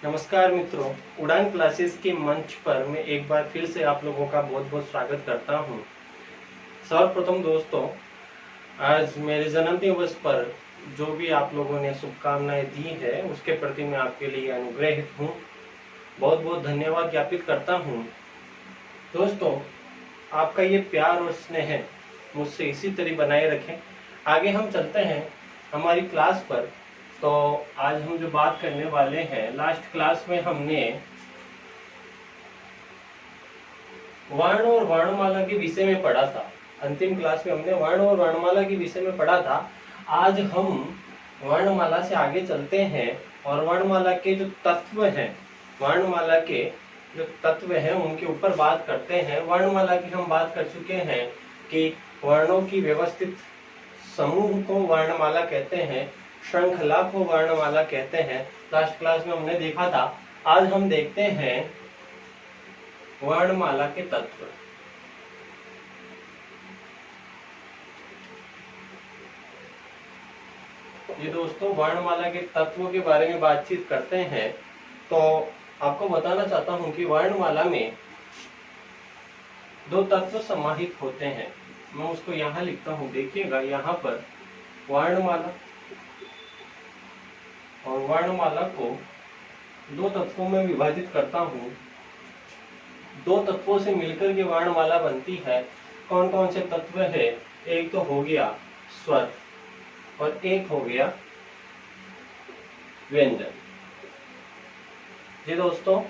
नमस्कार मित्रों, उड़ान क्लासेस के मंच पर मैं एक बार फिर से आप लोगों का बहुत बहुत स्वागत करता हूं। सर्वप्रथम दोस्तों, आज मेरे जन्मदिन दिवस पर जो भी आप लोगों ने शुभकामनाएं दी है उसके प्रति मैं आपके लिए अनुग्रहित हूं। बहुत बहुत धन्यवाद ज्ञापित करता हूं। दोस्तों, आपका ये प्यार और स्नेह मुझसे इसी तरह बनाए रखें। आगे हम चलते हैं हमारी क्लास पर। तो आज हम जो बात करने वाले हैं, लास्ट क्लास में हमने वर्ण और वर्णमाला के विषय में पढ़ा था। अंतिम क्लास में हमने वर्ण और वर्णमाला के विषय में पढ़ा था। आज हम वर्णमाला से आगे चलते हैं और वर्णमाला के जो तत्व हैं, वर्णमाला के जो तत्व हैं उनके ऊपर बात करते हैं। वर्णमाला की हम बात कर चुके हैं कि वर्णों की व्यवस्थित समूह को वर्णमाला कहते हैं, श्रृंखला को वर्णमाला कहते हैं। लास्ट क्लास में हमने देखा था। आज हम देखते हैं वर्णमाला के तत्व। ये दोस्तों, वर्णमाला के तत्वों के बारे में बातचीत करते हैं। तो आपको बताना चाहता हूं कि वर्णमाला में दो तत्व समाहित होते हैं। मैं उसको यहाँ लिखता हूं, देखिएगा यहाँ पर वर्णमाला और वर्णमाला को दो तत्वों में विभाजित करता हूं। दो तत्वों से मिलकर के वर्णमाला बनती है। कौन कौन से तत्व है? एक तो हो गया स्वर और एक हो गया व्यंजन। जी दोस्तों,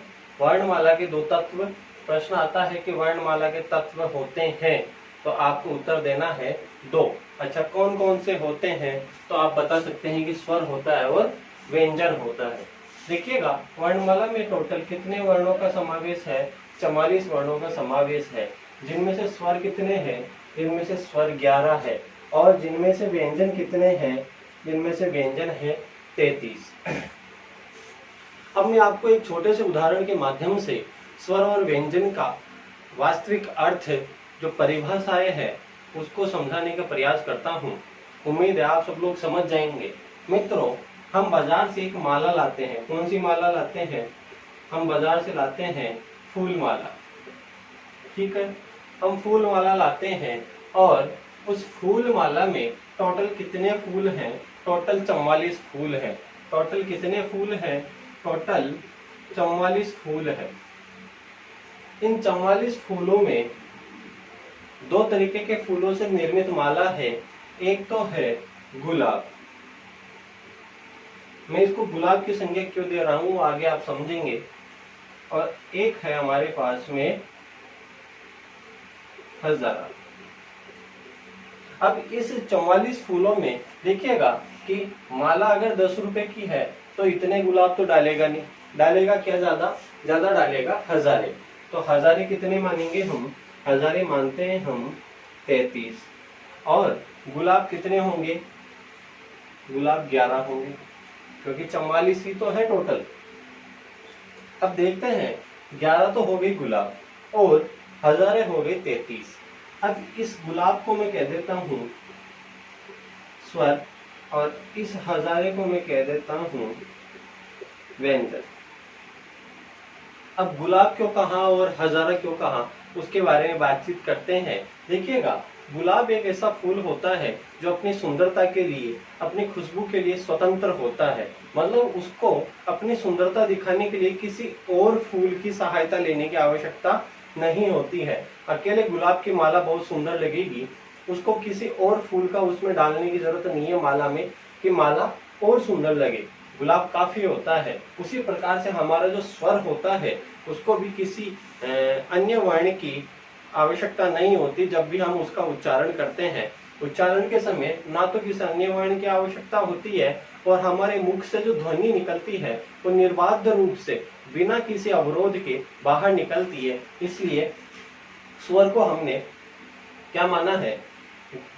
वर्णमाला के दो तत्व। प्रश्न आता है कि वर्णमाला के तत्व होते हैं, तो आपको उत्तर देना है दो। अच्छा, कौन कौन से होते हैं? तो आप बता सकते हैं कि स्वर होता है और व्यंजन होता है। देखिएगा, वर्णमाला में टोटल कितने वर्णों का समावेश है? 44 वर्णों का समावेश है। जिनमें से स्वर कितने हैं? जिनमें से स्वर 11 है। और जिनमें से व्यंजन कितने हैं? जिनमें से व्यंजन है 33। अब मैं आपको एक छोटे से उदाहरण के माध्यम से स्वर और व्यंजन का वास्तविक अर्थ, जो परिभाषाएं है, उसको समझाने का प्रयास करता हूँ। उम्मीद है आप सब लोग समझ जाएंगे। मित्रों, हम बाजार से एक माला लाते हैं। कौन सी माला लाते हैं? हम बाजार से लाते हैं फूल माला। ठीक है, हम फूल माला लाते हैं और उस फूल माला में टोटल कितने फूल हैं? टोटल 44 फूल हैं। टोटल कितने फूल हैं? टोटल 44 फूल हैं। इन 44 फूलों में दो तरीके के फूलों से निर्मित माला है। एक तो है गुलाब। मैं इसको गुलाब की संज्ञा क्यों दे रहा हूं आगे आप समझेंगे। और एक है हमारे पास में हजारा। अब इस 44 फूलों में देखिएगा कि माला अगर 10 रुपए की है तो इतने गुलाब तो डालेगा नहीं। डालेगा क्या? ज्यादा डालेगा हजारे। तो हजारे कितने मानेंगे हम? हजारे मानते हैं हम 33। और गुलाब कितने होंगे? गुलाब 11 होंगे, क्योंकि 44 ही तो है टोटल। अब देखते हैं, 11 तो हो गई गुलाब और हजारे हो गए 33। अब इस गुलाब को मैं कह देता हूं स्वर और इस हजारे को मैं कह देता हूं व्यंजन। अब गुलाब क्यों कहा और हजारा क्यों कहा, उसके बारे में बातचीत करते हैं। देखिएगा, गुलाब एक ऐसा फूल होता है जो अपनी सुंदरता के लिए, अपनी खुशबू के लिए स्वतंत्र होता है। मतलब उसको अपनी सुंदरता दिखाने के लिए किसी और फूल की सहायता लेने की आवश्यकता नहीं होती है। अकेले गुलाब की माला बहुत सुंदर लगेगी, उसको किसी और फूल का उसमें डालने की जरूरत नहीं है माला में, कि माला और सुंदर लगे। गुलाब काफी होता है। उसी प्रकार से हमारा जो स्वर होता है उसको भी किसी अन्य वर्ण की आवश्यकता नहीं होती। जब भी हम उसका उच्चारण करते हैं, उच्चारण के समय ना तो किसी अन्य वर्ण की आवश्यकता होती है और हमारे मुख से जो ध्वनि निकलती है वो निर्बाध रूप से बिना किसी अवरोध के बाहर निकलती है। इसलिए स्वर को हमने क्या माना है?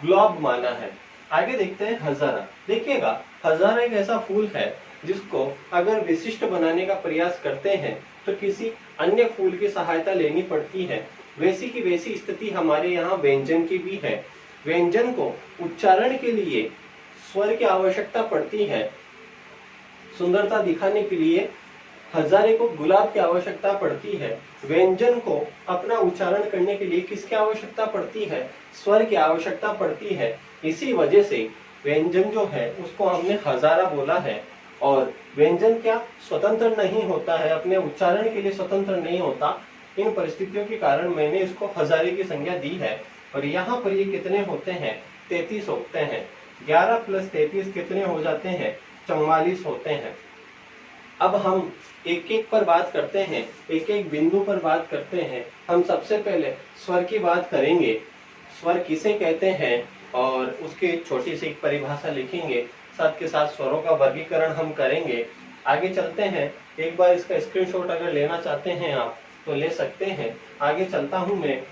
गुलाब माना है। आगे देखते हैं हजारा। देखिएगा, हजारा एक ऐसा फूल है जिसको अगर विशिष्ट बनाने का प्रयास करते हैं तो किसी अन्य फूल की सहायता लेनी पड़ती है। वैसी की वैसी स्थिति हमारे यहाँ व्यंजन की भी है। व्यंजन को उच्चारण के लिए स्वर की आवश्यकता पड़ती है। सुंदरता दिखाने के लिए हजारे को गुलाब की आवश्यकता पड़ती है। व्यंजन को अपना उच्चारण करने के लिए किसकी आवश्यकता पड़ती है? स्वर की आवश्यकता पड़ती है। इसी वजह से व्यंजन जो है उसको हमने हजारा बोला है। और व्यंजन क्या स्वतंत्र नहीं होता है, अपने उच्चारण के लिए स्वतंत्र नहीं होता। इन परिस्थितियों के कारण मैंने इसको हजारे की संज्ञा दी है। और यहाँ पर ये कितने होते हैं? 33 होते हैं। 11 + 33 कितने हो जाते हैं? 44 होते हैं। अब हम एक एक पर बात करते हैं, एक एक बिंदु पर बात करते हैं। हम सबसे पहले स्वर की बात करेंगे। स्वर किसे कहते हैं और उसकी छोटी सी परिभाषा लिखेंगे, साथ के साथ स्वरों का वर्गीकरण हम करेंगे। आगे चलते हैं। एक बार इसका स्क्रीनशॉट अगर लेना चाहते हैं आप तो ले सकते हैं। आगे चलता हूं मैं।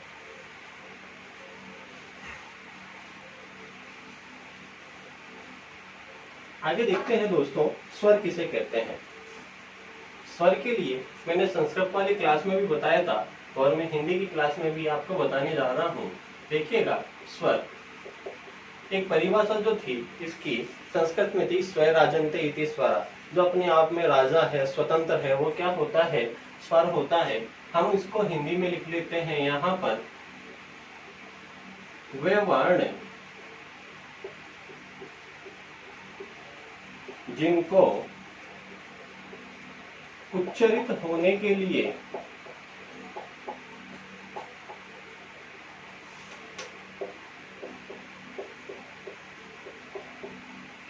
आगे देखते हैं दोस्तों, स्वर किसे कहते हैं। स्वर के लिए मैंने संस्कृत वाली क्लास में भी बताया था और मैं हिंदी की क्लास में भी आपको बताने जा रहा हूँ। देखिएगा, स्वर एक परिभाषा जो थी इसकी संस्कृत में थी, स्वराजन्ते इति स्वरा। जो अपने आप में राजा है, स्वतंत्र है, वो क्या होता है? स्वर होता है। हम इसको हिंदी में लिख लेते हैं यहाँ पर, वे वर्ण जिनको उच्चरित होने के लिए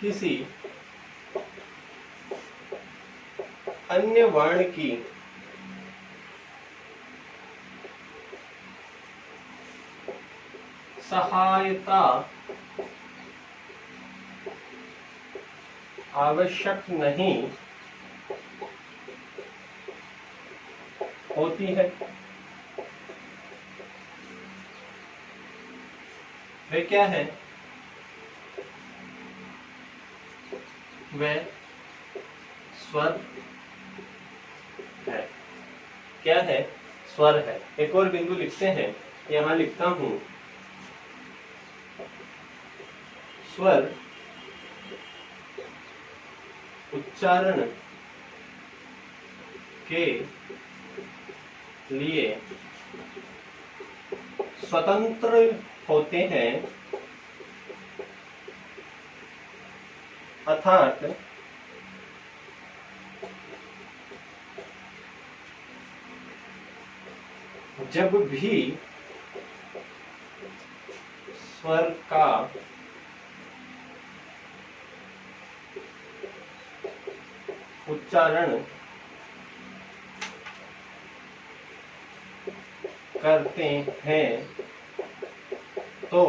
किसी अन्य वर्ण की सहायता आवश्यक नहीं होती है, वे क्या है? वे स्वर है। क्या है? स्वर है। एक और बिंदु लिखते हैं, यहां लिखता हूं, स्वर उच्चारण के लिए स्वतंत्र होते हैं, अर्थात जब भी स्वर का उच्चारण करते हैं तो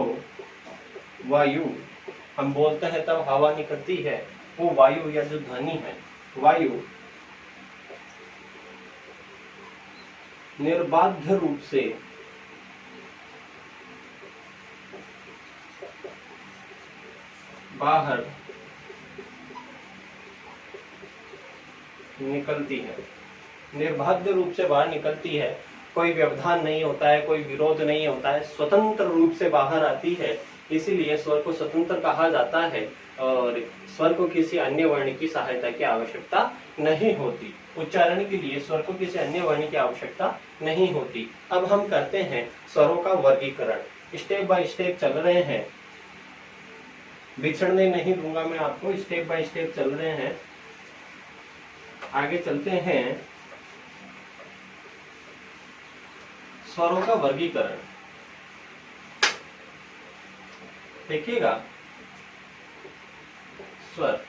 वायु, हम बोलते हैं तब हवा निकलती है, वो वायु या जो ध्वनि है, वायु निर्बाध रूप से बाहर निकलती है। निर्बाध रूप से बाहर निकलती है, कोई व्यवधान नहीं होता है, कोई विरोध नहीं होता है, स्वतंत्र रूप से बाहर आती है। इसीलिए स्वर को स्वतंत्र कहा जाता है और स्वर को किसी अन्य वर्ण की सहायता की आवश्यकता नहीं होती। उच्चारण के लिए स्वर को किसी अन्य वर्ण की आवश्यकता नहीं होती। अब हम करते हैं स्वरों का वर्गीकरण। स्टेप बाय स्टेप चल रहे हैं, बिछड़ने नहीं दूंगा मैं आपको, स्टेप बाय स्टेप चल रहे हैं। आगे चलते हैं, स्वरों का वर्गीकरण। देखिएगा, स्वर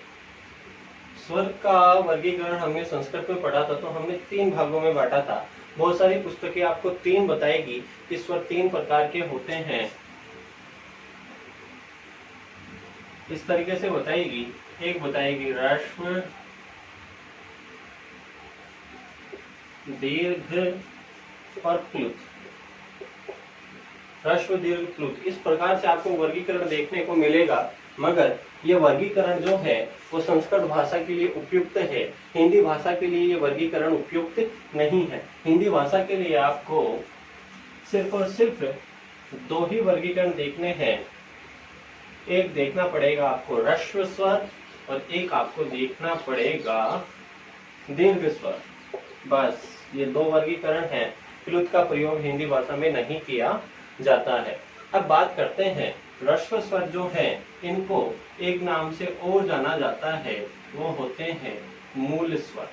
स्वर का वर्गीकरण हमने संस्कृत में पढ़ा था, तो हमने 3 भागों में बांटा था। बहुत सारी पुस्तकें आपको 3 बताएगी कि स्वर 3 प्रकार के होते हैं। इस तरीके से बताएगी। एक बताएगी ह्रस्व, दीर्घ और प्लुत। ह्रस्व, दीर्घ, प्लुत, इस प्रकार से आपको वर्गीकरण देखने को मिलेगा। मगर ये वर्गीकरण जो है वो संस्कृत भाषा के लिए उपयुक्त है, हिंदी भाषा के लिए ये वर्गीकरण उपयुक्त नहीं है। हिंदी भाषा के लिए आपको सिर्फ और सिर्फ 2 ही वर्गीकरण देखने हैं। एक देखना पड़ेगा आपको ह्रस्व स्वर और एक आपको देखना पड़ेगा दीर्घ स्वर। बस ये दो वर्गीकरण हैं। प्लुत का प्रयोग हिंदी भाषा में नहीं किया जाता है। अब बात करते हैं ह्रस्व स्वर जो है इनको एक नाम से और जाना जाता है, वो होते हैं मूल स्वर।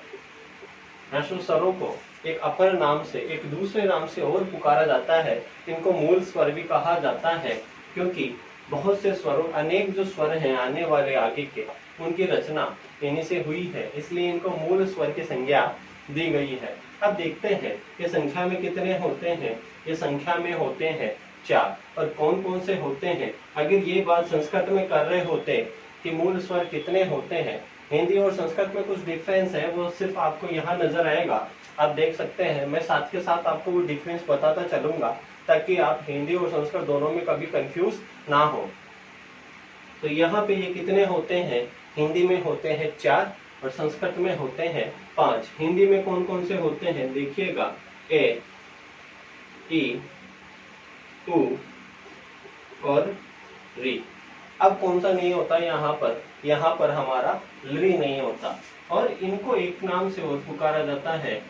ह्रस्व स्वरों को एक अपर नाम से, एक दूसरे नाम से और पुकारा जाता है। इनको मूल स्वर भी कहा जाता है, क्योंकि बहुत से स्वरों, अनेक जो स्वर हैं आने वाले आगे के, उनकी रचना इन्हीं से हुई है, इसलिए इनको मूल स्वर की संज्ञा दी गई है। अब देखते हैं कि संख्या में कितने होते हैं। ये संख्या में होते हैं 4। और कौन कौन से होते हैं? अगर ये बात संस्कृत में कर रहे होते कि मूल स्वर कितने होते हैं, हिंदी और संस्कृत में कुछ डिफरेंस है, वो सिर्फ आपको यहाँ नजर आएगा, आप देख सकते हैं। मैं साथ के साथ आपको वो डिफरेंस बताता चलूंगा, ताकि आप हिंदी और संस्कृत दोनों में कभी कंफ्यूज ना हो। तो यहाँ पे ये कितने होते हैं? हिंदी में होते हैं 4 और संस्कृत में होते हैं 5। हिंदी में कौन कौन से होते हैं देखिएगा, ए, ई, उ और री। अब कौन सा नहीं होता यहाँ पर? यहाँ पर हमारा ली नहीं होता। और इनको एक नाम से और पुकारा जाता है,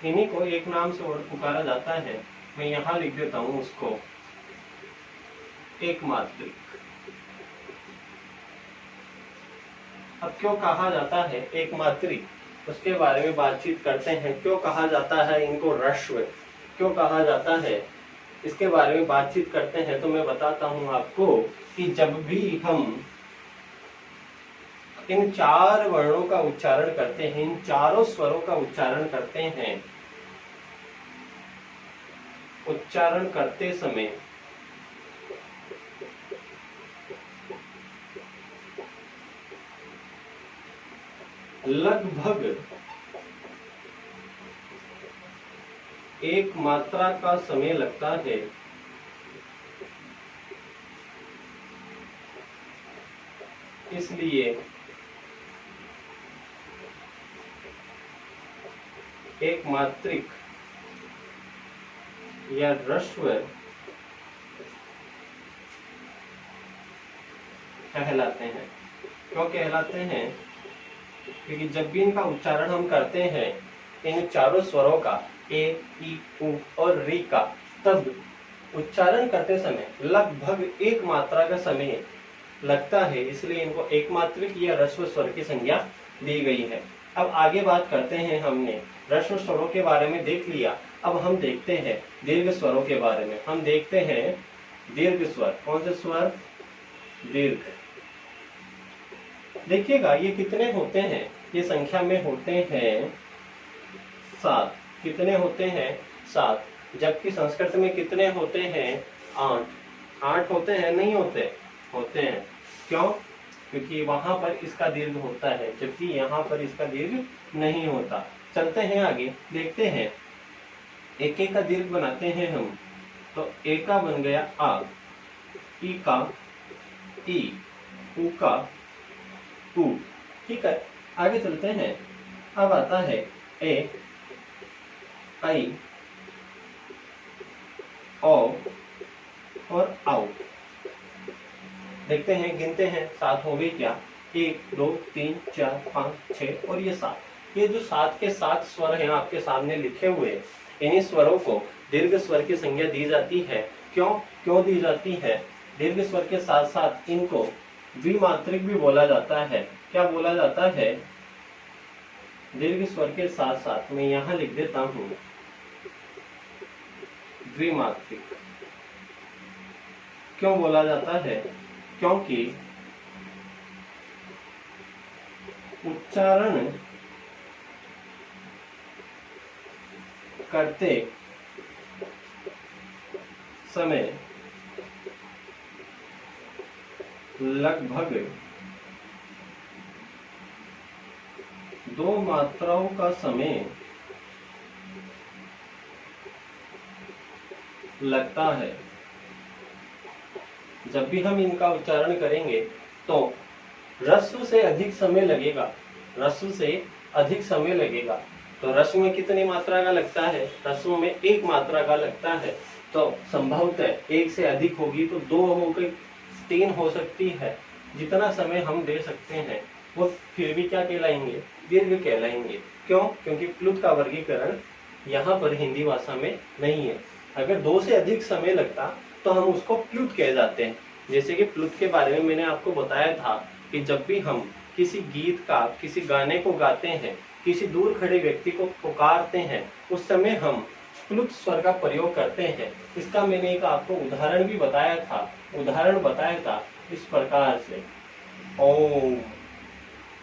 इन्हीं को एक नाम से और पुकारा जाता है। मैं यहाँ लिख देता हूँ उसको, एक मात्रिक। अब क्यों कहा जाता है एक मात्रिक, उसके बारे में बातचीत करते हैं। क्यों कहा जाता है इनको ह्रस्व, क्यों कहा जाता है, इसके बारे में बातचीत करते हैं। तो मैं बताता हूं आपको कि जब भी हम इन 4 वर्णों का उच्चारण करते हैं, इन चारों स्वरों का उच्चारण करते हैं, उच्चारण करते समय लगभग एक मात्रा का समय लगता है। इसलिए एक मात्रिक या ह्रस्व कहलाते हैं। क्यों कहलाते हैं? क्योंकि जब भी इनका उच्चारण हम करते हैं, इन चारों स्वरों का, ए, ई, उ और री का, तब उच्चारण करते समय लगभग एक मात्रा का समय लगता है, इसलिए इनको एक मात्रिक या ह्रस्व स्वर की संज्ञा दी गई है। अब आगे बात करते हैं। हमने ह्रस्व स्वरों के बारे में देख लिया, अब हम देखते हैं दीर्घ स्वरों के बारे में। हम देखते हैं दीर्घ स्वर। कौन से स्वर? दीर्घ। देखिएगा ये कितने होते हैं, ये संख्या में होते हैं 7। कितने होते हैं? 7। जबकि संस्कृत में कितने होते हैं? 8। 8 होते हैं? नहीं होते? होते हैं। क्यों? क्योंकि वहां पर इसका दीर्घ होता है, जबकि यहाँ पर इसका दीर्घ नहीं होता। चलते हैं आगे, देखते हैं। एक का दीर्घ बनाते हैं हम, तो ए का बन गया आ, ई का ई, उ का उ। ठीक है, आगे चलते हैं। अब आता है ए, आई, ओ और आओ। देखते हैं, गिनते हैं। 7 हो गई क्या? 1 2 3 4 5 6 और ये 7। ये जो 7 के 7 स्वर हैं आपके सामने लिखे हुए, इन्हीं स्वरों को दीर्घ स्वर की संज्ञा दी जाती है। क्यों दी जाती है? दीर्घ स्वर के साथ साथ इनको द्विमात्रिक भी बोला जाता है। क्या बोला जाता है? दीर्घ स्वर के साथ साथ, मैं यहाँ लिख देता हूँ द्विमात्रिक। क्यों बोला जाता है? क्योंकि उच्चारण करते समय लगभग 2 मात्राओं का समय लगता है। जब भी हम इनका उच्चारण करेंगे तो ह्रस्व से अधिक समय लगेगा, ह्रस्व से अधिक समय लगेगा। तो ह्रस्व में कितनी मात्रा का लगता है? ह्रस्व में 1 मात्रा का लगता है। तो संभवतः 1 से अधिक होगी तो 2 हो गई, 3 हो सकती है। जितना समय हम दे सकते हैं वो फिर भी क्या कहलाएंगे, दीर्घ कहलाएंगे। क्यों? क्योंकि प्लुत का वर्गीकरण यहाँ पर हिंदी भाषा में नहीं है। अगर 2 से अधिक समय लगता तो हम उसको प्लुत कह जाते हैं। जैसे कि प्लुत के बारे में मैंने आपको बताया था कि जब भी हम किसी गीत का, किसी गाने को गाते हैं, किसी दूर खड़े व्यक्ति को पुकारते हैं, उस समय हम प्लुत स्वर का प्रयोग करते हैं। इसका मैंने एक आपको उदाहरण भी बताया था इस प्रकार से, ओम।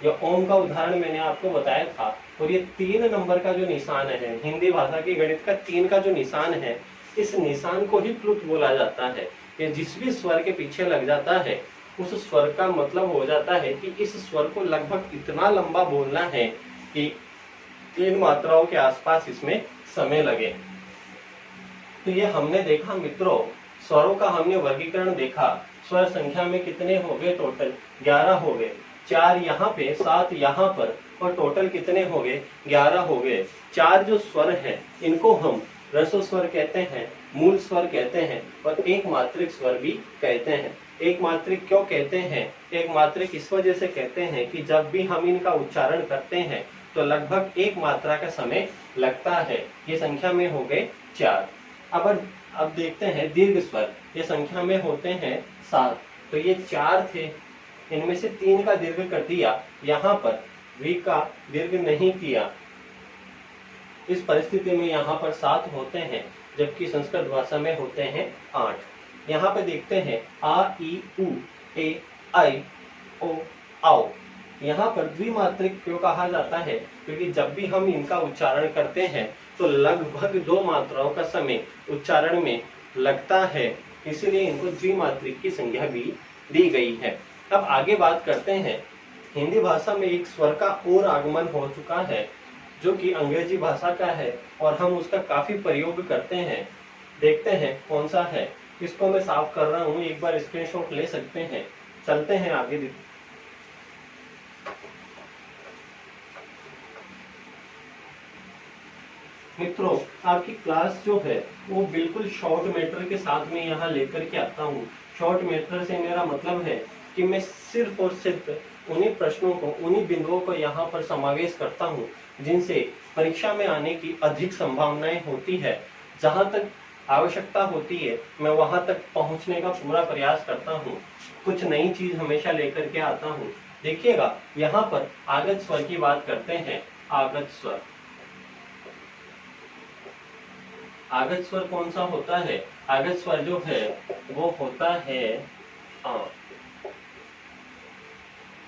यह ओम का उदाहरण मैंने आपको बताया था। और ये 3 नंबर का जो निशान है, हिंदी भाषा की गणित का 3 का जो निशान है, इस निशान को ही प्लुत बोला जाता है। ये जिस भी स्वर के पीछे लग जाता है उस स्वर का मतलब हो जाता है कि इस स्वर को लगभग इतना लंबा बोलना है कि 3 मात्राओं के आसपास इसमें समय लगे। तो ये हमने देखा मित्रों, स्वरों का हमने वर्गीकरण देखा। स्वर संख्या में कितने हो गए? टोटल 11 हो गए। 4 यहाँ पे, 7 यहाँ पर, और टोटल कितने हो गए? 11 हो गए। 4 जो स्वर हैं इनको हम रसो स्वर कहते हैं, मूल स्वर कहते हैं और एक मात्रिक स्वर भी कहते हैं। एक मात्रिक क्यों कहते हैं? एक मात्रिक इस वजह से कहते हैं कि जब भी हम इनका उच्चारण करते हैं तो लगभग 1 मात्रा का समय लगता है। ये संख्या में हो गए 4। अब देखते हैं दीर्घ स्वर। ये संख्या में होते हैं 7। तो ये 4 थे, इनमें से 3 का दीर्घ कर दिया, यहाँ पर वी का दीर्घ नहीं किया। इस परिस्थिति में यहाँ पर 7 होते हैं, जबकि संस्कृत भाषा में होते हैं 8। यहाँ पे देखते हैं आ, ई, उ, ए, आई, ओ, आओ। यहाँ पर द्विमात्रिक क्यों कहा जाता है? क्योंकि जब भी हम इनका उच्चारण करते हैं तो लगभग 2 मात्राओं का समय उच्चारण में लगता है, इसलिए इनको द्विमात्रिक की संज्ञा भी दी गई है। अब आगे बात करते हैं। हिंदी भाषा में एक स्वर का और आगमन हो चुका है जो कि अंग्रेजी भाषा का है और हम उसका काफी प्रयोग करते हैं। देखते हैं कौन सा है। इसको मैं साफ कर रहा हूँ, एक बार स्क्रीनशॉट ले सकते हैं। चलते हैं आगे। मित्रों, आपकी क्लास जो है वो बिल्कुल शॉर्ट मैटर के साथ में यहाँ लेकर के आता हूँ। शॉर्ट मैटर से मेरा मतलब है कि मैं सिर्फ और सिर्फ उन्हीं प्रश्नों को, उन्हीं बिंदुओं को यहाँ पर समावेश करता हूँ जिनसे परीक्षा में आने की अधिक संभावनाएं होती है। जहाँ तक आवश्यकता होती है मैं वहां तक पहुंचने का पूरा प्रयास करता हूँ। कुछ नई चीज हमेशा लेकर के आता हूँ। देखिएगा यहाँ पर आगत स्वर की बात करते हैं। आगत स्वर, आगत स्वर कौन सा होता है? आगत स्वर जो है वो होता है आ,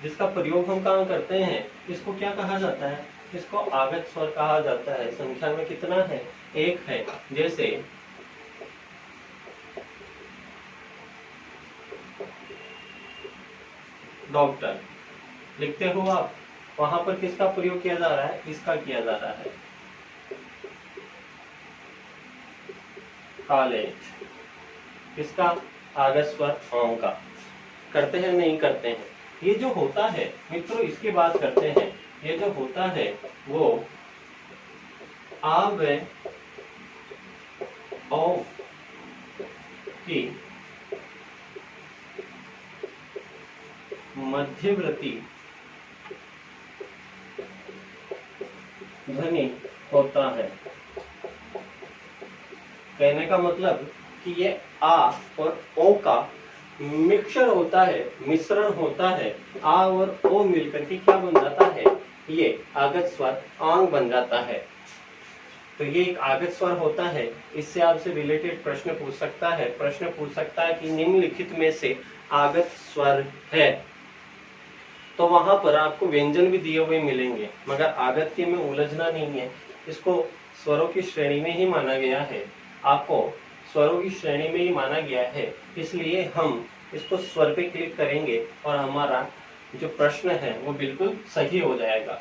जिसका प्रयोग हम कहाँ करते हैं? इसको क्या कहा जाता है? इसको आगत स्वर कहा जाता है। संख्या में कितना है? 1 है। जैसे डॉक्टर लिखते हो आप, वहां पर किसका प्रयोग किया जा रहा है? इसका किया जा रहा है। कॉलेज, किसका? आगत स्वर औं का। करते हैं नहीं करते हैं? ये जो होता है मित्रों, इसकी बात करते हैं। ये जो होता है वो आ व औ की मध्यवर्ती ध्वनि होता है। कहने का मतलब कि ये आ और ओ का मिक्सचर होता है, मिश्रण होता है। आ और ओ मिलकर के क्या बन जाता है? ये आगत स्वर आंग बन जाता है। तो ये एक आगत स्वर होता है। इससे आपसे रिलेटेड प्रश्न पूछ सकता है। प्रश्न पूछ सकता है कि निम्नलिखित में से आगत स्वर है, तो वहां पर आपको व्यंजन भी दिए हुए मिलेंगे, मगर आगत के में उलझना नहीं है। इसको स्वरों की श्रेणी में ही माना गया है। आपको स्वरों की श्रेणी में ही माना गया है, इसलिए हम इसको स्वर पे क्लिक करेंगे और हमारा जो प्रश्न है वो बिल्कुल सही हो जाएगा।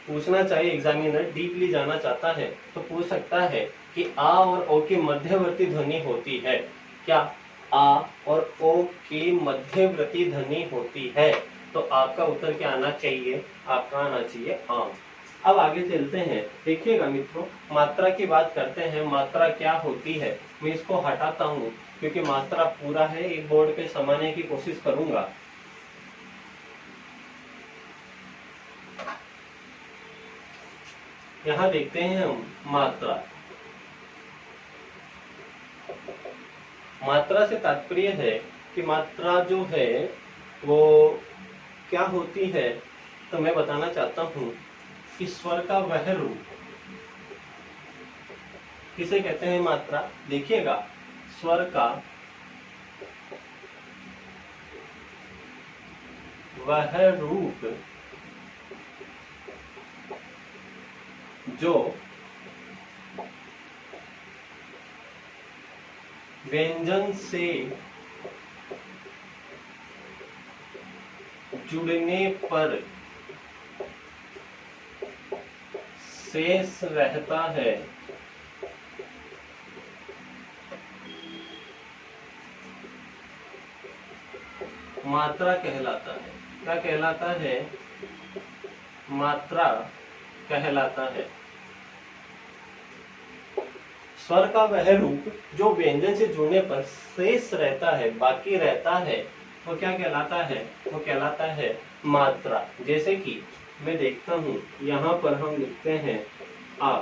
पूछना चाहिए, एग्जामिनर डीपली जाना चाहता है तो पूछ सकता है कि आ और ओ की मध्यवर्ती ध्वनि होती है क्या? आ और ओ की मध्यवर्ती ध्वनि होती है, तो आपका उत्तर क्या आना चाहिए? आपका आना चाहिए आम। अब आगे चलते हैं। देखिएगा मित्रों, मात्रा की बात करते हैं। मात्रा क्या होती है? मैं इसको हटाता हूँ क्योंकि मात्रा पूरा है, एक बोर्ड पे समाने की कोशिश करूंगा। यहाँ देखते हैं हम मात्रा। मात्रा से तात्पर्य है कि मात्रा जो है वो क्या होती है, तो मैं बताना चाहता हूँ कि स्वर का वह रूप किसे कहते हैं मात्रा। देखिएगा, स्वर का वह रूप जो व्यंजन से जुड़ने पर शेष रहता है, मात्रा कहलाता है। क्या कहलाता है? मात्रा कहलाता है। स्वर का वह रूप जो व्यंजन से जुड़ने पर शेष रहता है, बाकी रहता है, वो क्या कहलाता है? वो कहलाता है मात्रा। जैसे कि मैं देखता हूँ, यहाँ पर हम लिखते हैं आ।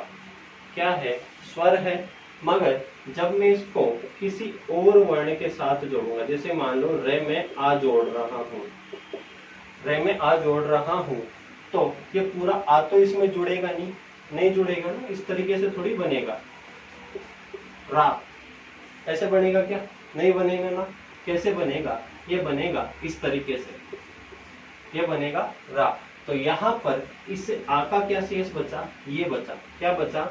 क्या है? स्वर है, मगर जब मैं इसको किसी और वर्ण के साथ जोड़ूंगा, जैसे मान लो रे में आ जोड़ रहा हूँ, रे में आ जोड़ रहा हूँ, तो ये पूरा आ तो इसमें जुड़ेगा नहीं जुड़ेगा ना, इस तरीके से थोड़ी बनेगा। रा ऐसे बनेगा क्या? नहीं बनेगा ना। कैसे बनेगा? ये बनेगा इस तरीके से, ये बनेगा रा। तो यहाँ पर इस आ का क्या शेष बचा? ये बचा। क्या बचा?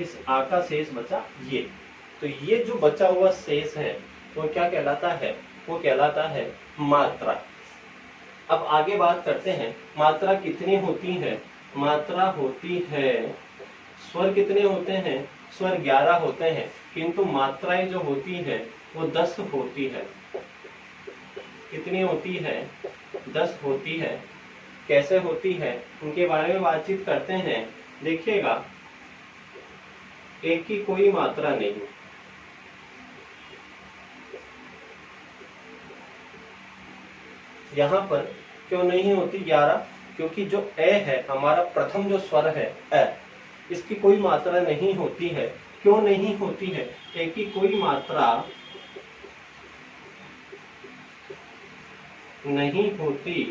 इस आ का शेष बचा ये। तो ये जो बचा हुआ शेष है वो क्या कहलाता है? वो कहलाता है मात्रा। अब आगे बात करते हैं, मात्रा कितनी होती है? मात्रा होती है, स्वर कितने होते हैं? स्वर 11 होते हैं, किंतु मात्राएं जो होती है वो 10 होती है। कितनी होती है? 10 होती है। कैसे होती है उनके बारे में बातचीत करते हैं। देखिएगा, एक की कोई मात्रा नहीं, यहाँ पर क्यों नहीं होती 11? क्योंकि जो ए है, हमारा प्रथम जो स्वर है ए, इसकी कोई मात्रा नहीं होती है। क्यों नहीं होती है? ए की कोई मात्रा नहीं होती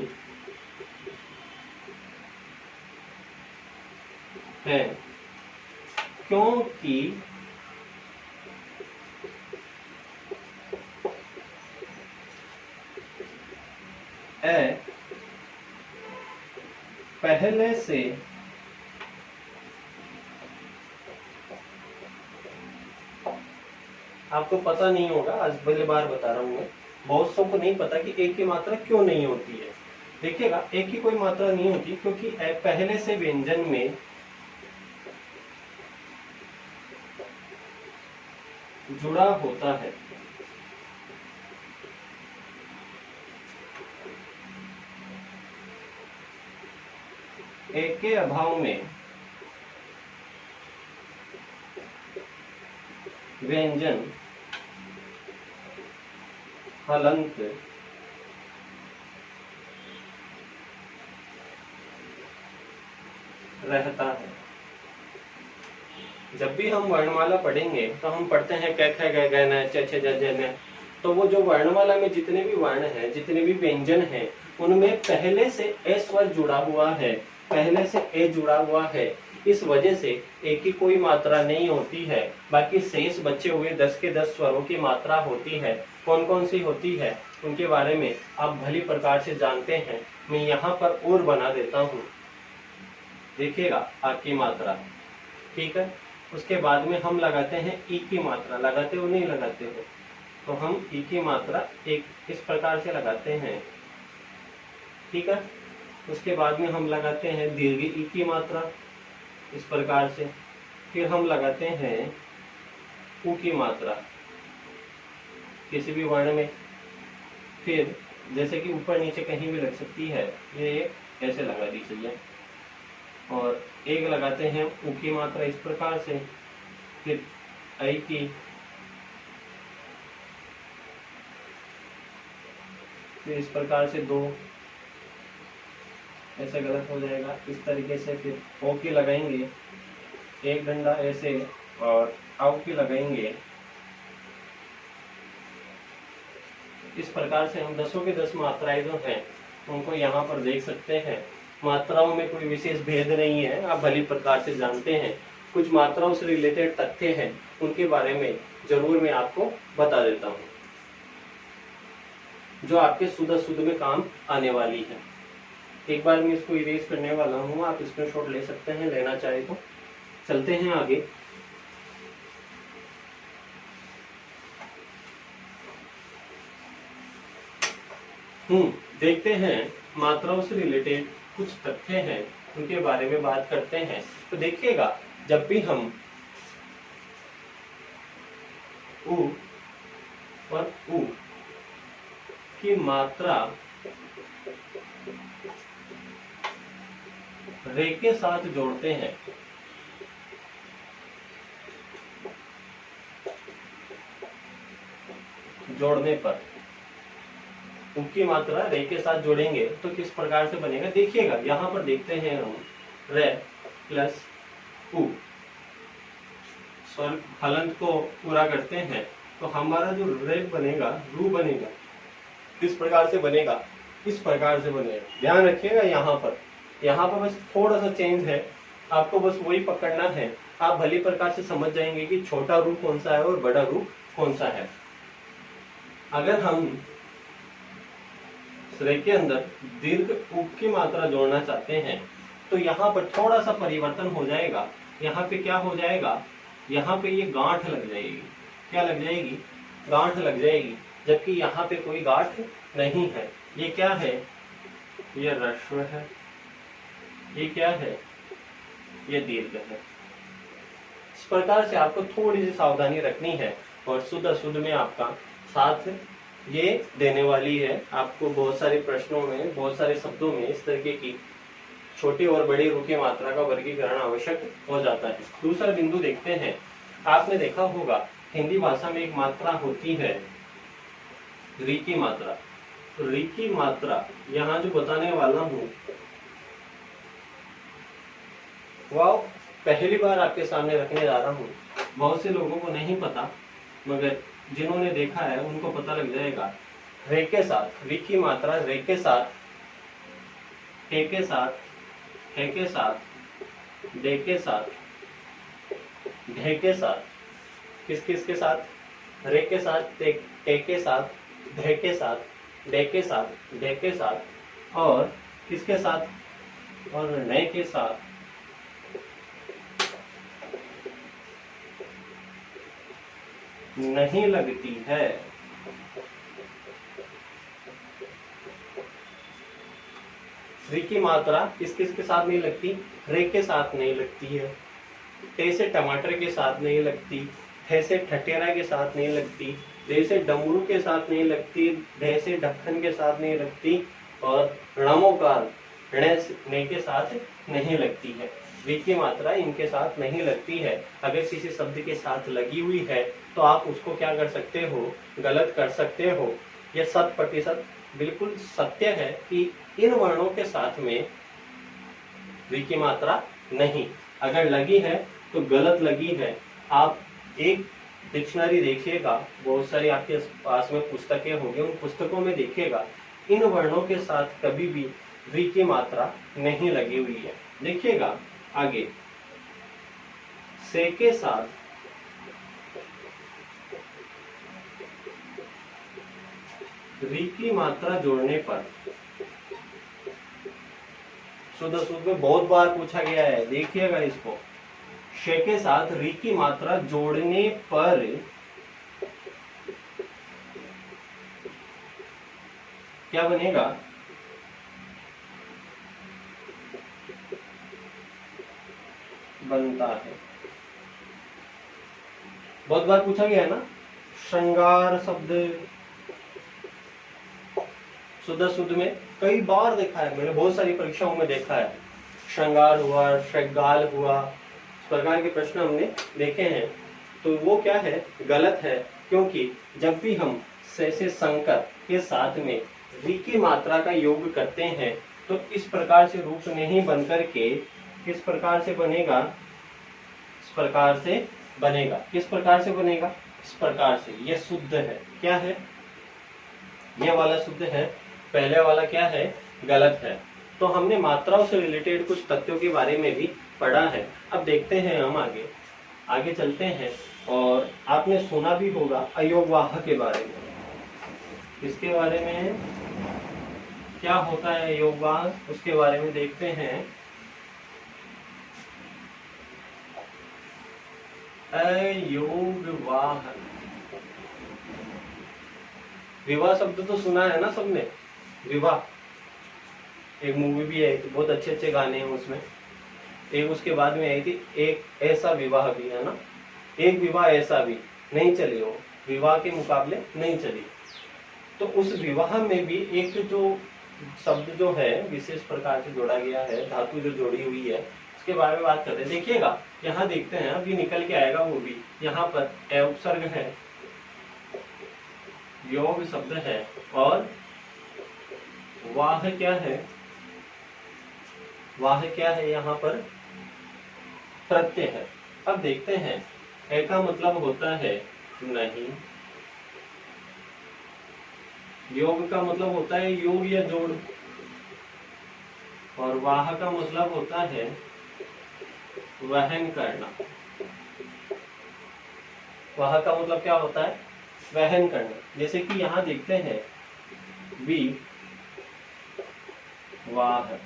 है, क्योंकि ए पहले से आपको पता नहीं होगा, आज पहली बार बता रहा हूं मैं, बहुत सबको नहीं पता कि एक की मात्रा क्यों नहीं होती है। देखिएगा, एक की कोई मात्रा नहीं होती क्योंकि ए पहले से व्यंजन में जुड़ा होता है। एक के अभाव में व्यंजन हलंत रहता है। जब भी हम वर्णमाला पढ़ेंगे तो हम पढ़ते हैं क ख ग घ न च छ ज झ न। तो वो जो वर्णमाला में जितने भी वर्ण हैं, जितने भी व्यंजन हैं, उनमें पहले से ए स्वर जुड़ा हुआ है, पहले से ए जुड़ा हुआ है। इस वजह से ए की कोई मात्रा नहीं होती है, बाकी शेष बचे हुए 10 के 10 स्वरों की मात्रा होती है। कौन कौन सी होती है उनके बारे में आप भली प्रकार से जानते हैं। मैं यहाँ पर और बना देता हूँ। देखिएगा, आ की मात्रा, ठीक है। उसके बाद में हम लगाते हैं ई की मात्रा। लगाते हो नहीं लगाते हो? तो हम ई की मात्रा एक इस प्रकार से लगाते हैं, ठीक है। उसके बाद में हम लगाते हैं दीर्घ ई की मात्रा इस प्रकार से। फिर हम लगाते हैं उ की मात्रा किसी भी वर्ण में। फिर जैसे कि ऊपर नीचे कहीं भी लग सकती है, ये ऐसे लगा दीजिए। और एक लगाते हैं उ की मात्रा इस प्रकार से। फिर ऐ की, फिर इस प्रकार से 2, ऐसे गलत हो जाएगा। इस तरीके से फिर ओ की लगाएंगे, एक डंडा ऐसे, और आउ की लगाएंगे। इस प्रकार से हम 10 के 10 मात्राएं जो हैं उनको यहाँ पर देख सकते हैं। मात्राओं में कोई विशेष भेद नहीं है, आप भली प्रकार से जानते हैं। कुछ मात्राओं से रिलेटेड तथ्य हैं, उनके बारे में जरूर मैं आपको बता देता हूँ, जो आपके शुद्ध में काम आने वाली है। एक बार मैं इसको इरेज करने वाला हूँ, आप स्क्रीनशॉट ले सकते हैं, लेना चाहे तो। चलते हैं आगे। देखते हैं मात्राओं से रिलेटेड कुछ तथ्य हैं, उनके बारे में बात करते हैं। तो देखिएगा, जब भी हम उ और उ की मात्रा रे के साथ जोड़ते हैं, जोड़ने पर उ की मात्रा रे के साथ जोड़ेंगे तो किस प्रकार से बनेगा, देखिएगा। यहाँ पर देखते हैं हम रे प्लस उ स्वर हलंत को पूरा करते हैं तो हमारा जो रे बनेगा, रू बनेगा, किस प्रकार से बनेगा, इस प्रकार से बनेगा। ध्यान रखिएगा, यहाँ पर बस थोड़ा सा चेंज है, आपको बस वही पकड़ना है। आप भली प्रकार से समझ जाएंगे कि छोटा रू कौन सा है और बड़ा रू कौन सा है। अगर हम रे के अंदर दीर्घ उ की मात्रा जोड़ना चाहते हैं तो यहाँ पर थोड़ा सा परिवर्तन हो जाएगा। यहाँ पे क्या हो जाएगा, यहाँ पे ये गांठ लग जाएगी। क्या लग जाएगी, गांठ लग जाएगी, जबकि यहाँ पे कोई गांठ नहीं है। ये क्या है, ये ह्रस्व है, ये क्या है, ये दीर्घ है। इस प्रकार से आपको थोड़ी सी सावधानी रखनी है और शुद्ध में आपका साथ ये देने वाली है। आपको बहुत सारे प्रश्नों में, बहुत सारे शब्दों में इस तरीके की छोटी और बड़ी रू की मात्रा का वर्गीकरण आवश्यक हो जाता है। दूसरा बिंदु देखते हैं। आपने देखा होगा हिंदी भाषा में एक मात्रा होती है री की मात्रा। तो री की मात्रा यहाँ जो बताने वाला हूँ वह पहली बार आपके सामने रखने जा रहा हूँ। बहुत से लोगों को नहीं पता, मगर जिन्होंने देखा है उनको पता लग जाएगा। रे के साथ री की मात्रा रे के साथ, हे के साथ, हे के साथ, डे के साथ, ढे के साथ, किस किस के साथ, रे के साथ, टे के साथ, ढे के साथ, डे के साथ, ढे के साथ, और किसके साथ, और नए के साथ नहीं लगती है। री की मात्रा किस किस के साथ नहीं लगती, रे के साथ नहीं लगती है, टे से टमाटर के साथ नहीं लगती, ठे से ठटेरा के साथ नहीं लगती, डे से डमरू के साथ नहीं लगती, ढे से ढक्कन के साथ नहीं लगती, और णमोकार णे के साथ नहीं लगती है। री की मात्रा इनके साथ नहीं लगती है। अगर किसी शब्द के साथ लगी हुई है तो आप उसको क्या कर सकते हो, गलत कर सकते हो। यह 100% बिल्कुल सत्य है कि इन वर्णों के साथ में री की मात्रा नहीं, अगर लगी है तो गलत लगी है। आप एक डिक्शनरी देखिएगा, बहुत सारी आपके पास में पुस्तकें होंगी, उन पुस्तकों में देखिएगा इन वर्णों के साथ कभी भी री की मात्रा नहीं लगी हुई है। देखिएगा आगे, से के साथ री की मात्रा जोड़ने पर, शुद्ध में बहुत बार पूछा गया है, देखिएगा इसको। शे के साथ री की मात्रा जोड़ने पर क्या बनेगा, बनता है। बहुत बार पूछा गया है ना, श्रृंगार शब्द शुद्ध में कई बार देखा है मैंने, बहुत सारी परीक्षाओं में देखा है। श्रृंगार हुआ, श्रृंगाल हुआ, इस प्रकार के प्रश्न हमने देखे हैं। तो वो क्या है, गलत है, क्योंकि जब भी हम से शंकर के साथ में री की मात्रा का योग करते हैं तो इस प्रकार से रूप नहीं बन करके किस प्रकार से बनेगा, इस प्रकार से बनेगा। किस प्रकार से बनेगा, इस प्रकार से। ये शुद्ध है, क्या है, ये वाला शुद्ध है, पहले वाला क्या है, गलत है। तो हमने मात्राओं से रिलेटेड कुछ तथ्यों के बारे में भी पढ़ा है। अब देखते हैं हम आगे आगे चलते हैं। और आपने सुना भी होगा अयोगवाह के बारे में। इसके बारे में क्या होता है अयोगवाह, उसके बारे में देखते हैं। अयोगवाह, विवाह शब्द तो सुना है ना सबने, विवाह एक मूवी भी आई थी, बहुत अच्छे अच्छे गाने हैं उसमें। एक उसके बाद में आई थी एक ऐसा विवाह भी, है ना, एक विवाह ऐसा भी, नहीं चली वो, विवाह के मुकाबले नहीं चली। तो उस विवाह में भी एक जो शब्द जो है विशेष प्रकार से जोड़ा गया है, धातु जो जोड़ी हुई है, उसके बारे में बात करते हैं। देखिएगा यहाँ देखते हैं, अभी निकल के आएगा वो भी। यहाँ पर ए उपसर्ग है, योग शब्द है, और वाह क्या है, वाह क्या है, यहाँ पर प्रत्यय है। अब देखते हैं, ए का मतलब होता है नहीं, योग का मतलब होता है योग या जोड़, और वाह का मतलब होता है वहन करना। वाह का मतलब क्या होता है, वहन करना। जैसे कि यहाँ देखते हैं वी वाह,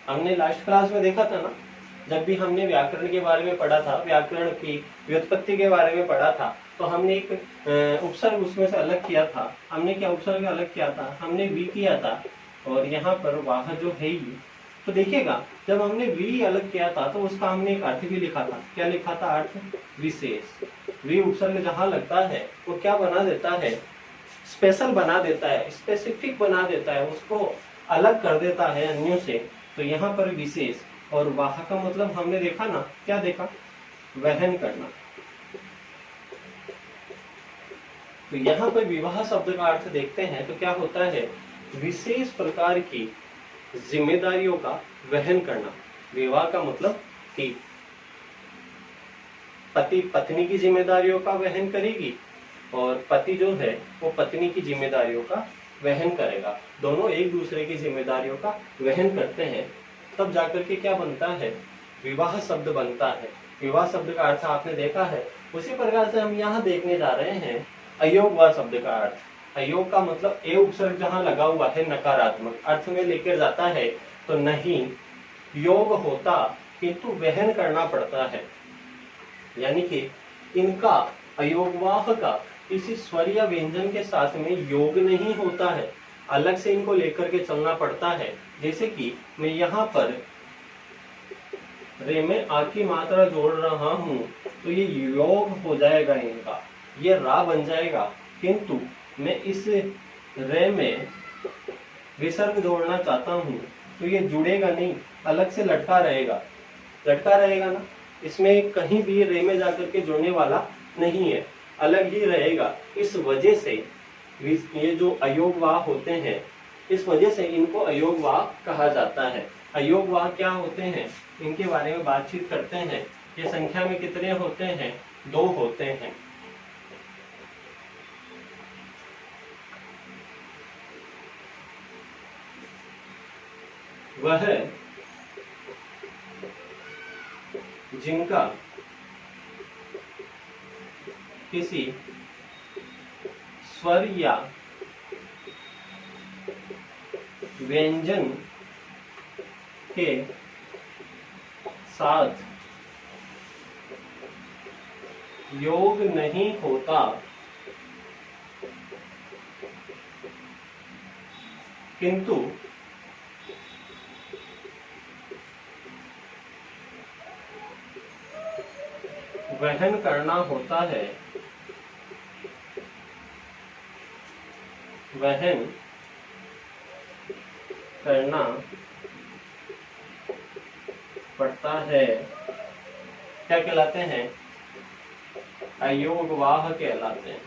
हमने लास्ट क्लास में देखा था ना, जब भी हमने व्याकरण के बारे में पढ़ा था, व्याकरण की व्युत्पत्ति के बारे में पढ़ा था, तो हमने एक उपसर्ग उसमें से अलग किया था। हमने क्या उपसर्ग अलग किया था, हमने वी किया था, और यहाँ पर वाह जो है ही। तो देखिएगा जब हमने वी अलग किया था तो उसका हमने एक अर्थ भी लिखा था। क्या लिखा था, अर्थ विशेष। वी उपसर्ग जहाँ लगता है वो क्या बना देता है, स्पेशल बना देता है, स्पेसिफिक बना देता है, उसको अलग कर देता है अन्यों से। तो यहाँ पर विशेष, और वाह का मतलब हमने देखा ना, क्या देखा, वहन करना। तो यहाँ पर विवाह शब्द का अर्थ देखते हैं तो क्या होता है, विशेष प्रकार की जिम्मेदारियों का वहन करना। विवाह का मतलब कि पति पत्नी की जिम्मेदारियों का वहन करेगी, और पति जो है वो पत्नी की जिम्मेदारियों का वहन करेगा। दोनों एक दूसरे की जिम्मेदारियों का वहन करते हैं, तब जाकर के क्या बनता है, विवाह शब्द बनता है। विवाह शब्द का अर्थ आपने देखा है। उसी प्रकार से हम यहाँ देखने जा रहे हैं अयोगवाह शब्द का अर्थ। अयोग का मतलब ए उपसर्ग जहाँ लगा हुआ है नकारात्मक अर्थ में लेकर जाता है, तो नहीं योग होता किंतु वहन करना पड़ता है। यानी कि इनका अयोगवाह का किसी स्वर या व्यंजन के साथ में योग नहीं होता है, अलग से इनको लेकर के चलना पड़ता है। जैसे कि मैं यहाँ पर रे में आ की मात्रा जोड़ रहा हूँ तो ये योग हो जाएगा इनका, ये रा बन जाएगा, किंतु मैं इस रे में विसर्ग जोड़ना चाहता हूँ तो ये जुड़ेगा नहीं, अलग से लटका रहेगा। लटका रहेगा ना, इसमें कहीं भी रे में जाकर के जुड़ने वाला नहीं है, अलग ही रहेगा। इस वजह से ये जो अयोगवाह होते हैं, इस वजह से इनको अयोगवाह कहा जाता है। अयोगवाह क्या होते हैं, इनके बारे में बातचीत करते हैं। ये संख्या में कितने होते हैं, 2 होते हैं। वह जिनका किसी स्वर या व्यंजन के साथ योग नहीं होता, किंतु वहन करना होता है, वहन करना पड़ता है, क्या कहलाते हैं, अयोगवाह कहलाते हैं।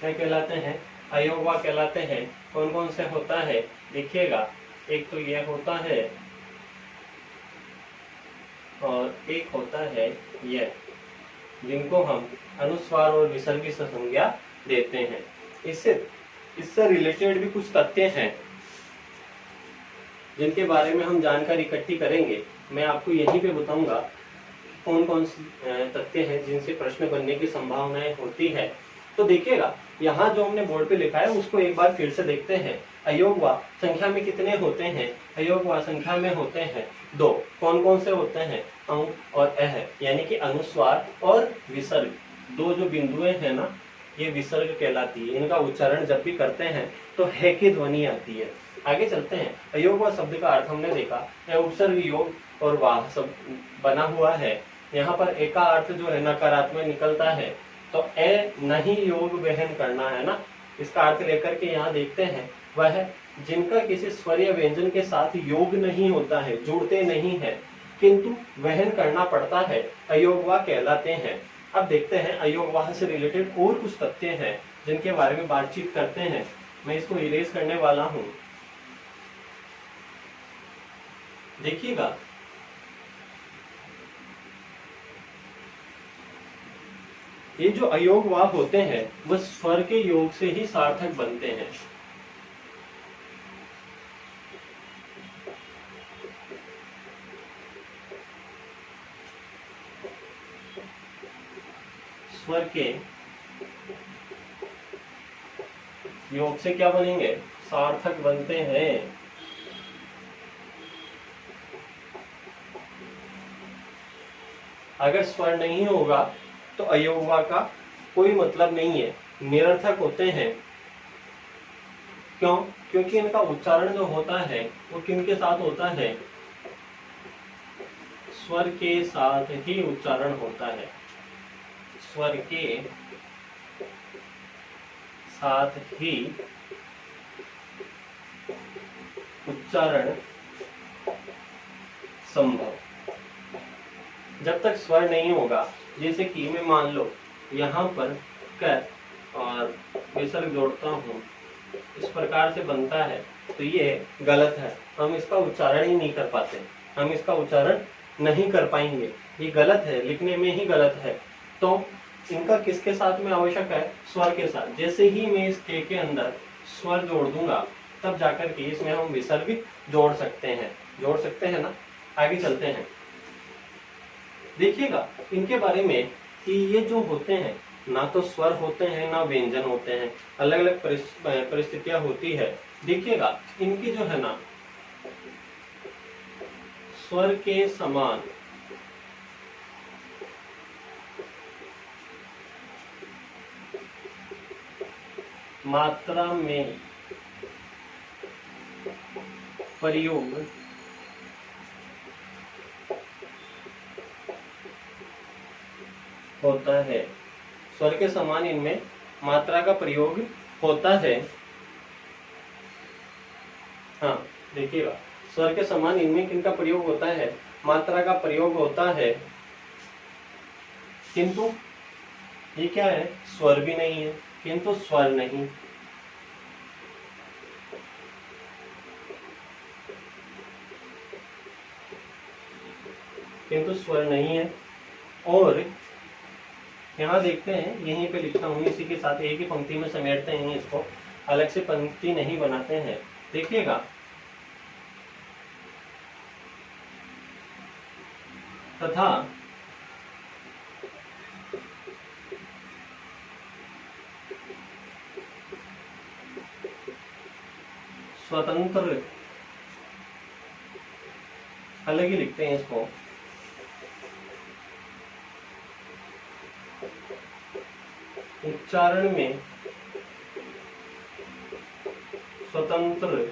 क्या कहलाते हैं, अयोगवा कहलाते हैं। कौन कौन से होता है देखिएगा, एक तो यह होता है और एक होता है यह, जिनको हम अनुस्वार और विसर्ग संज्ञा देते हैं। इससे रिलेटेड भी कुछ तथ्य हैं जिनके बारे में हम जानकारी इकट्ठी करेंगे। मैं आपको यहीं पे बताऊंगा कौन कौन से तथ्य हैं जिनसे प्रश्न बनने की संभावनाएं होती है। तो देखिएगा, यहाँ जो हमने बोर्ड पे लिखा है उसको एक बार फिर से देखते हैं। अयोगवा संख्या में कितने होते हैं, अयोगवा संख्या में होते हैं 2। कौन कौन से होते हैं, अं और अह, यानी कि अनुस्वार और विसर्ग। 2 जो बिंदुएं हैं ना, ये विसर्ग कहलाती है। इनका उच्चारण जब भी करते हैं तो है की ध्वनि आती है। आगे चलते हैं। अयोगवा शब्द का अर्थ हमने देखा, यह उपसर्ग योग और वाह सब बना हुआ है। यहाँ पर ए का अर्थ जो है नकारात्मक निकलता है, तो ए नहीं योग वहन करना है ना, इसका अर्थ लेकर के यहाँ देखते हैं, वह जिनका किसी स्वर या व्यंजन के साथ योग नहीं होता है, जुड़ते नहीं है, किंतु वहन करना पड़ता है, अयोगवा कहलाते हैं। अब देखते हैं अयोगवाह से रिलेटेड और कुछ तथ्य हैं जिनके बारे में बातचीत करते हैं। मैं इसको इरेज करने वाला हूं। देखिएगा, ये जो अयोगवाह होते हैं वह स्वर के योग से ही सार्थक बनते हैं। स्वर के योग से क्या बनेंगे, सार्थक बनते हैं। अगर स्वर नहीं होगा तो अयोगवा का कोई मतलब नहीं है, निरर्थक होते हैं। क्यों? क्योंकि इनका उच्चारण जो होता है वो किनके साथ होता है, स्वर के साथ ही उच्चारण होता है। स्वर के साथ ही उच्चारण संभव। जब तक स्वर नहीं होगा, जैसे कि मैं मान लो यहाँ पर कर और विसर्ग जोड़ता हूँ, इस प्रकार से बनता है, तो ये गलत है। हम इसका उच्चारण ही नहीं कर पाते, हम इसका उच्चारण नहीं कर पाएंगे। ये गलत है, लिखने में ही गलत है। तो इनका किसके साथ में आवश्यक है, स्वर के साथ। जैसे ही मैं इस के अंदर स्वर जोड़ दूंगा, तब जाकर के इसमें हम विसर्ग जोड़ सकते हैं ना। आगे चलते हैं। देखिएगा इनके बारे में कि ये जो होते हैं, ना तो स्वर होते हैं ना व्यंजन होते हैं, अलग अलग परिस्थितियां होती है। देखिएगा इनकी जो है ना, स्वर के समान मात्रा में प्रयोग होता है। स्वर के समान इनमें मात्रा का प्रयोग होता है। हाँ देखिएगा, स्वर के समान इनमें किनका प्रयोग होता है, मात्रा का प्रयोग होता है, किंतु ये क्या है, स्वर भी नहीं है, किंतु स्वर नहीं। किंतु स्वर नहीं है। और यहाँ देखते हैं, यहीं पे लिखता हूँ, इसी के साथ एक ही पंक्ति में समेटते हैं इसको, अलग से पंक्ति नहीं बनाते हैं। देखिएगा, तथा स्वतंत्र, अलग ही लिखते हैं इसको, उच्चारण में स्वतंत्र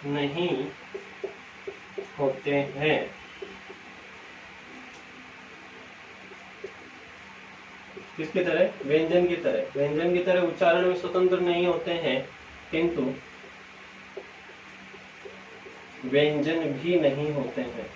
नहीं होते हैं। किसकी तरह, व्यंजन की तरह। व्यंजन की तरह उच्चारण में स्वतंत्र नहीं होते हैं, किंतु व्यंजन भी नहीं होते हैं।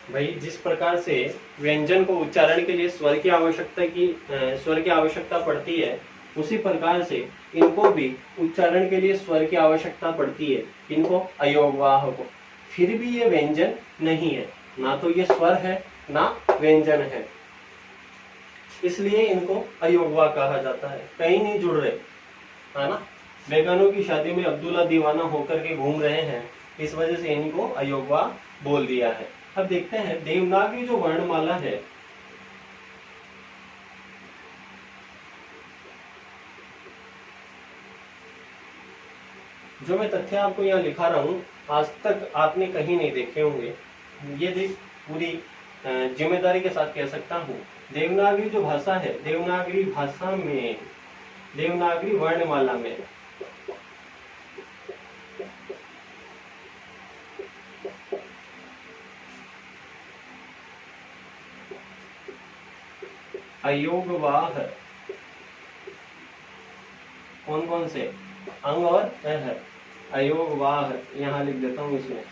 भाई जिस प्रकार से व्यंजन को उच्चारण के लिए स्वर की आवश्यकता पड़ती है, उसी प्रकार से इनको भी उच्चारण के लिए स्वर की आवश्यकता पड़ती है। इनको अयोगवाह को। फिर भी ये व्यंजन नहीं है, ना तो ये स्वर है ना व्यंजन है, इसलिए इनको अयोगवाह कहा जाता है। कहीं नहीं जुड़ रहे, है ना। बेगानों की शादी में अब्दुल्ला दीवाना होकर के घूम रहे हैं, इस वजह से इनको अयोगवाह बोल दिया है। अब देखते हैं देवनागरी जो वर्णमाला है, जो मैं तथ्य आपको यहाँ लिखा रहा हूँ, आज तक आपने कहीं नहीं देखे होंगे। ये देख पूरी जिम्मेदारी के साथ कह सकता हूँ, देवनागरी जो भाषा है, देवनागरी भाषा में, देवनागरी वर्णमाला में अयोगवाह कौन कौन से अंग और अह, अयोगवाह यहाँ लिख देता हूँ इसमें,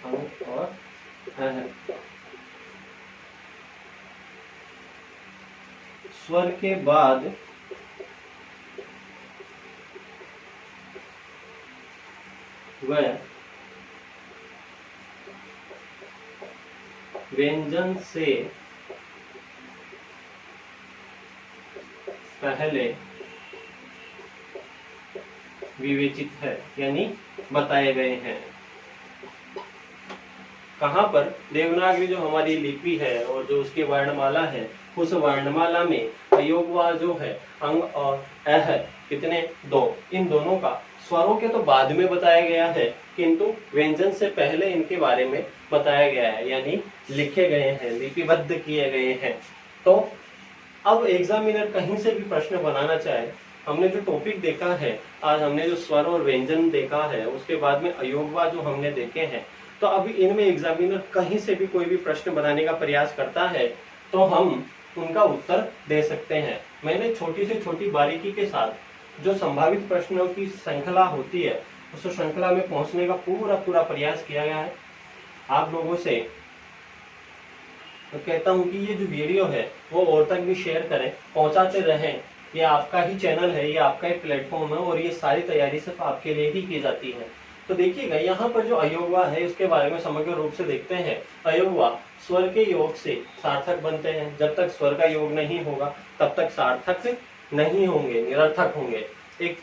अंग और अह। स्वर के बाद वह व्यंजन से पहले विवेचित है, यानी बताए गए हैं। कहाँ पर? देवनागरी जो हमारी लिपि है और जो उसकी वर्णमाला है, उस वर्णमाला में अयोगवाह जो है, अंग और अह कितने? 2। इन दोनों का स्वरों के तो बाद में बताया गया है, किंतु व्यंजन से पहले इनके बारे में बताया गया है, यानी लिखे गए हैं, लिपिबद्ध किए गए हैं। तो अब एग्जामिनर कहीं से भी प्रश्न बनाना चाहे, हमने जो टॉपिक देखा है आज, हमने जो स्वर और व्यंजन देखा है, उसके बाद में अयोगवाह जो हमने देखे हैं, तो अभी इनमें एग्जामिनर कहीं से भी कोई भी प्रश्न बनाने का प्रयास करता है तो हम उनका उत्तर दे सकते हैं। मैंने छोटी से छोटी बारीकी के साथ जो संभावित प्रश्नों की श्रृंखला होती है, उस श्रृंखला में पहुंचने का पूरा प्रयास किया गया है। आप लोगों से तो कहता हूं कि ये जो वीडियो है वो और तक भी शेयर करें, पहुंचाते रहें। ये आपका ही चैनल है, ये आपका ही प्लेटफॉर्म है और ये सारी तैयारी सिर्फ आपके लिए ही की जाती है। तो देखिएगा यहाँ पर जो अयोगवाह है उसके बारे में समग्र रूप से देखते हैं। अयोगवाह स्वर के योग से सार्थक बनते हैं। जब तक स्वर का योग नहीं होगा तब तक सार्थक नहीं होंगे, निरर्थक होंगे, एक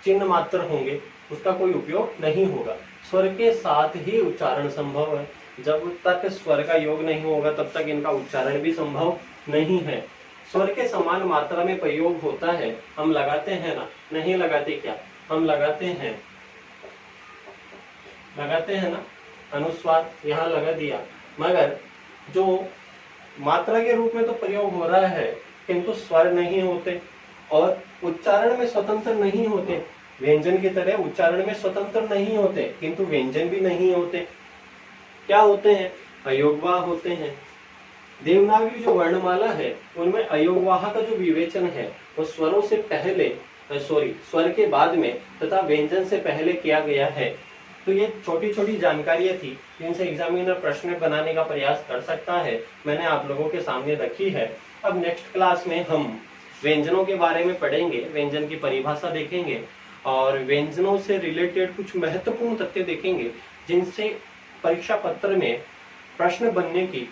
चिन्ह मात्र होंगे, उसका कोई उपयोग नहीं होगा। स्वर के साथ ही उच्चारण संभव है। जब तक स्वर का योग नहीं होगा तब तक इनका उच्चारण भी संभव नहीं है। स्वर के समान मात्रा में प्रयोग होता है, हम लगाते हैं ना, नहीं लगाते क्या? हम लगाते हैं ना, अनुस्वार यहाँ लगा दिया, मगर जो मात्रा के रूप में तो प्रयोग हो रहा है, किंतु स्वर नहीं होते और उच्चारण में स्वतंत्र नहीं होते। व्यंजन की तरह उच्चारण में स्वतंत्र नहीं होते, किंतु व्यंजन भी नहीं होते। क्या होते हैं? अयोगवाह होते हैं। देवनागरी जो वर्णमाला है उनमें अयोगवाह का जो विवेचन है वो स्वरों से पहले, स्वर के बाद में तथा व्यंजन से पहले किया गया है। तो ये छोटी छोटी जानकारियां थी जिनसे एग्जामिनर प्रश्न बनाने का प्रयास कर सकता है, मैंने आप लोगों के सामने रखी है। अब नेक्स्ट क्लास में हम व्यंजनों के बारे में पढ़ेंगे, व्यंजन की परिभाषा देखेंगे और व्यंजनों से रिलेटेड कुछ महत्वपूर्ण तथ्य देखेंगे जिनसे परीक्षा पत्र में प्रश्न बनने की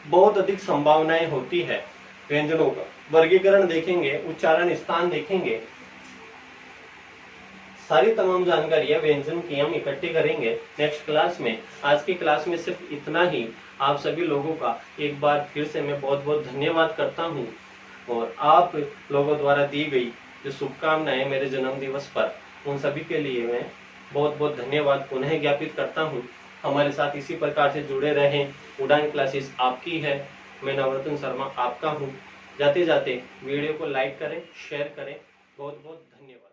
बहुत अधिक संभावनाएं होती है। व्यंजनों का वर्गीकरण देखेंगे, उच्चारण स्थान देखेंगे, सारी तमाम जानकारियां व्यंजन की हम इकट्ठी करेंगे नेक्स्ट क्लास में। आज की क्लास में सिर्फ इतना ही। आप सभी लोगों का एक बार फिर से मैं बहुत बहुत धन्यवाद करता हूं और आप लोगों द्वारा दी गई जो शुभकामनाएं मेरे जन्म दिवस पर, उन सभी के लिए मैं बहुत बहुत धन्यवाद पुनः ज्ञापित करता हूं। हमारे साथ इसी प्रकार से जुड़े रहें। उड़ान क्लासेस आपकी है, मैं नवरत्न शर्मा आपका हूं। जाते जाते वीडियो को लाइक करें, शेयर करें। बहुत बहुत धन्यवाद।